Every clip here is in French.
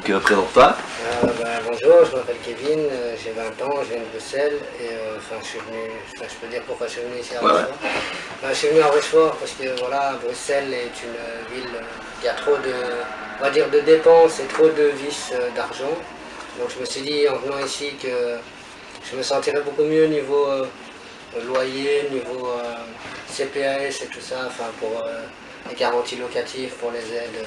Donc présente-toi. Bonjour, je m'appelle Kevin, j'ai 20 ans, je viens de Bruxelles et je peux dire pourquoi je suis venu ici à Rochefort. Je suis venu à Rochefort parce que voilà, Bruxelles est une ville qui a trop de dépenses et trop de vices d'argent. Donc je me suis dit en venant ici que je me sentirais beaucoup mieux niveau loyer, niveau CPAS et tout ça, pour les garanties locatives, pour les aides,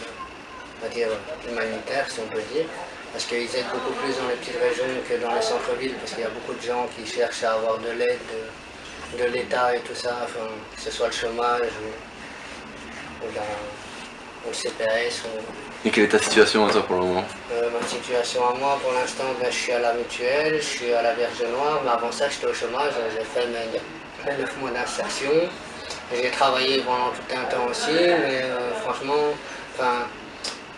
on va dire, humanitaires si on peut dire. Parce qu'ils aident beaucoup plus dans les petites régions que dans les centres-villes, parce qu'il y a beaucoup de gens qui cherchent à avoir de l'aide de l'État et tout ça, que ce soit le chômage ou le CPAS. Et quelle est ta situation à toi pour le moment? Ma situation à moi, pour l'instant, je suis à la mutuelle, je suis à la Vierge Noire, mais avant ça, j'étais au chômage, j'ai fait 9 mois d'insertion. J'ai travaillé pendant tout un temps aussi, mais franchement,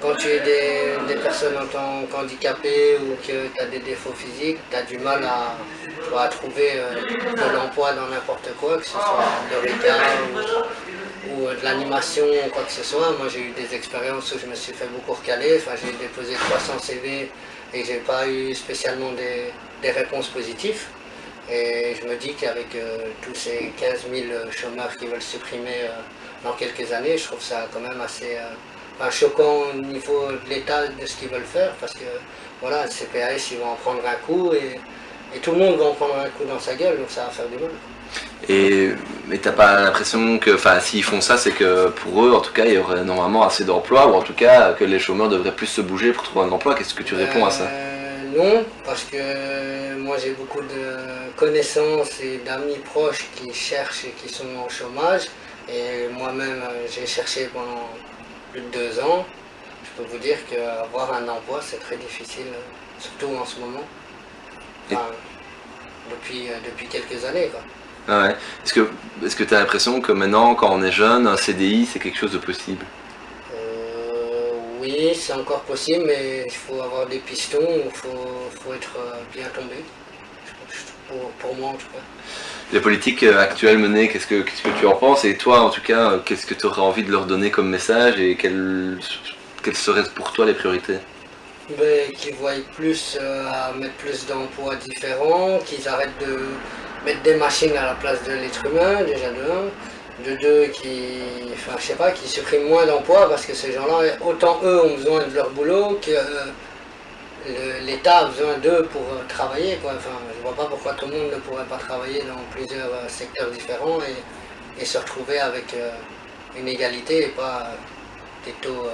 quand tu es des personnes en tant qu'handicapées ou que tu as des défauts physiques, tu as du mal à trouver de l'emploi dans n'importe quoi, que ce soit de l'État ou de l'animation ou quoi que ce soit. Moi j'ai eu des expériences où je me suis fait beaucoup recaler, j'ai déposé 300 CV et j'ai pas eu spécialement des réponses positives. Et je me dis qu'avec tous ces 15 000 chômeurs qui veulent supprimer dans quelques années, je trouve ça quand même assez choquant au niveau de l'état de ce qu'ils veulent faire, parce que voilà, le CPAS ils vont en prendre un coup et tout le monde va en prendre un coup dans sa gueule, donc ça va faire du mal. Mais t'as pas l'impression que, s'ils font ça, c'est que pour eux, en tout cas, il y aurait normalement assez d'emplois, ou en tout cas que les chômeurs devraient plus se bouger pour trouver un emploi. Qu'est-ce que tu réponds à ça? Non, parce que moi j'ai beaucoup de connaissances et d'amis proches qui cherchent et qui sont au chômage, et moi-même j'ai cherché pendant plus de 2 ans. Je peux vous dire qu'avoir un emploi c'est très difficile, surtout en ce moment, depuis quelques années, quoi. Ah ouais. Est-ce que tu as l'impression que maintenant, quand on est jeune, un CDI c'est quelque chose de possible? Oui, c'est encore possible, mais il faut avoir des pistons, il faut être bien tombé, pour moi en tout cas. Les politiques actuelles menées, qu'est-ce que tu en penses? Et toi, en tout cas, qu'est-ce que tu aurais envie de leur donner comme message et quelles seraient pour toi les priorités? Qu'ils voient plus à mettre plus d'emplois différents, qu'ils arrêtent de mettre des machines à la place de l'être humain, déjà de un. De deux, qui suppriment moins d'emplois, parce que ces gens-là, autant eux ont besoin de leur boulot que l'État a besoin d'eux pour travailler, quoi. Je vois pas pourquoi tout le monde ne pourrait pas travailler dans plusieurs secteurs différents et se retrouver avec une égalité et pas des taux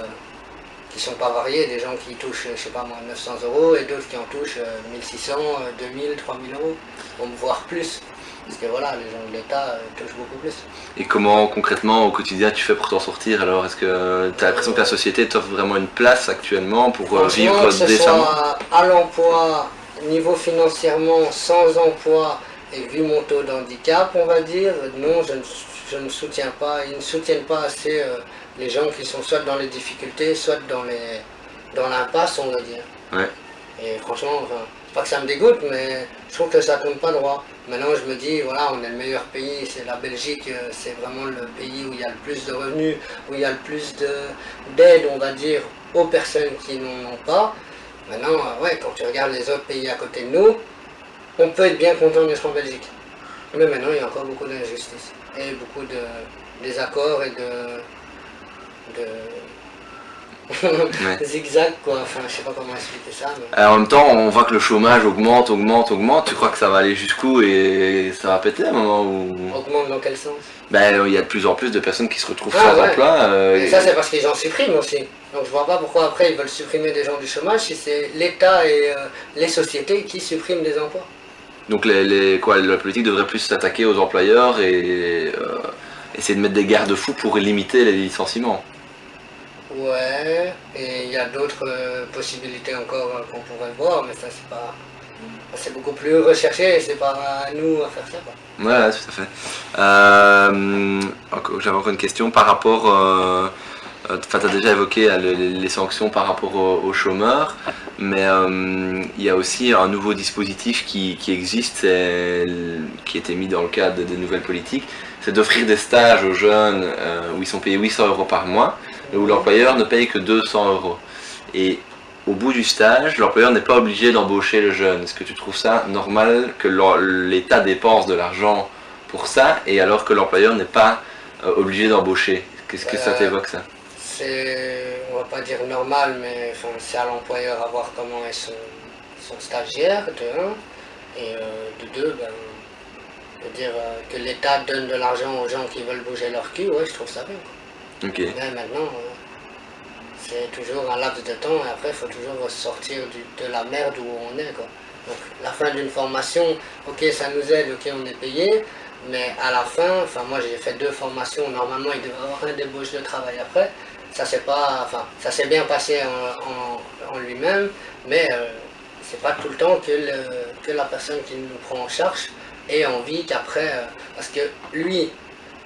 qui sont pas variés, des gens qui touchent, je sais pas moi, 900 € et d'autres qui en touchent 1600, 2000, 3000 €, voire plus. Parce que voilà, les gens de l'État touchent beaucoup plus. Et comment concrètement au quotidien tu fais pour t'en sortir alors? Est-ce que tu as l'impression que la société t'offre vraiment une place actuellement pour vivre décemment? Soit à l'emploi, niveau financièrement, sans emploi et vu mon taux d'handicap, on va dire, non, je ne soutiens pas, ils ne soutiennent pas assez les gens qui sont soit dans les difficultés, soit dans l'impasse, on va dire. Ouais. Et franchement, pas que ça me dégoûte, mais je trouve que ça tombe pas droit. Maintenant, je me dis, voilà, on est le meilleur pays, c'est la Belgique, c'est vraiment le pays où il y a le plus de revenus, où il y a le plus d'aide, on va dire, aux personnes qui n'en ont pas. Maintenant, quand tu regardes les autres pays à côté de nous, on peut être bien content d'être en Belgique. Mais maintenant, il y a encore beaucoup d'injustice et beaucoup de désaccords et de zigzag, quoi. Je sais pas comment expliquer ça. Mais... Alors, en même temps, on voit que le chômage augmente. Tu crois que ça va aller jusqu'où et ça va péter à un moment où... Augmente dans quel sens? Il y a de plus en plus de personnes qui se retrouvent sans emploi. Et ça, c'est parce qu'ils en suppriment aussi. Donc je vois pas pourquoi après ils veulent supprimer des gens du chômage si c'est l'État et les sociétés qui suppriment des emplois. Donc la politique devrait plus s'attaquer aux employeurs et essayer de mettre des garde-fous pour limiter les licenciements. Ouais, et il y a d'autres possibilités encore qu'on pourrait voir, mais ça c'est beaucoup plus recherché et c'est pas à nous à faire ça, quoi. Ouais, tout à fait. J'avais encore une question par rapport... tu as déjà évoqué les sanctions par rapport aux chômeurs, mais il y a aussi un nouveau dispositif qui existe, qui a été mis dans le cadre des nouvelles politiques, c'est d'offrir des stages aux jeunes où ils sont payés 800 € par mois, et où l'employeur ne paye que 200 €. Et au bout du stage, l'employeur n'est pas obligé d'embaucher le jeune. Est-ce que tu trouves ça normal que l'État dépense de l'argent pour ça, et alors que l'employeur n'est pas obligé d'embaucher? Qu'est-ce que ça t'évoque, ça? On va pas dire normal, mais enfin, c'est à l'employeur à voir comment est son stagiaire, de un, et de deux, ben, de dire que l'État donne de l'argent aux gens qui veulent bouger leur cul, ouais, je trouve ça bien. Ok. Mais maintenant, c'est toujours un laps de temps, et après, il faut toujours sortir de la merde où on est, quoi. Donc, la fin d'une formation, ok, ça nous aide, ok, on est payé, mais à la fin, enfin, moi j'ai fait 2 formations, normalement il devrait y avoir un débauche de travail après. Ça s'est pas, enfin, ça s'est bien passé en lui-même, mais c'est pas tout le temps que la personne qui nous prend en charge ait envie qu'après, parce que lui,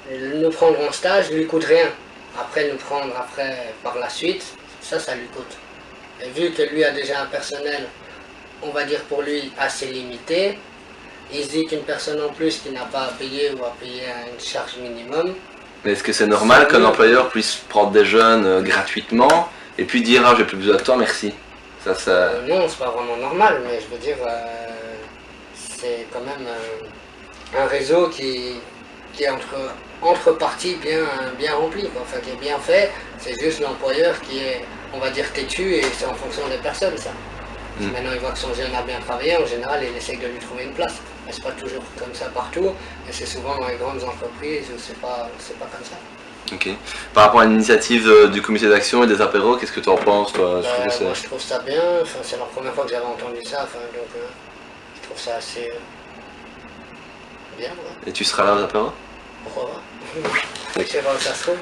nous prendre en stage lui coûte rien. Après nous prendre après par la suite, ça lui coûte. Et vu que lui a déjà un personnel, on va dire pour lui assez limité, il se dit qu'une personne en plus qui n'a pas à payer ou à payer une charge minimum. Mais est-ce que c'est normal qu'un employeur puisse prendre des jeunes gratuitement et puis dire ah j'ai plus besoin de toi, merci? Non, c'est pas vraiment normal, mais je veux dire, c'est quand même un réseau qui est entre parties bien rempli, quoi. Enfin qui est bien fait, c'est juste l'employeur qui est, on va dire, têtu, et c'est en fonction des personnes, ça. Si maintenant il voit que son jeune a bien travaillé, en général il essaye de lui trouver une place. Mais c'est pas toujours comme ça partout, et c'est souvent dans les grandes entreprises où c'est pas comme ça. Ok. Par rapport à l'initiative du comité d'action et des apéros, qu'est-ce que tu en penses, toi? Moi je trouve ça bien, enfin, c'est la première fois que j'avais entendu ça, enfin, donc je trouve ça assez bien. Ouais. Et tu seras là aux apéros? Pourquoi pas? Je sais pas où ça se trouve.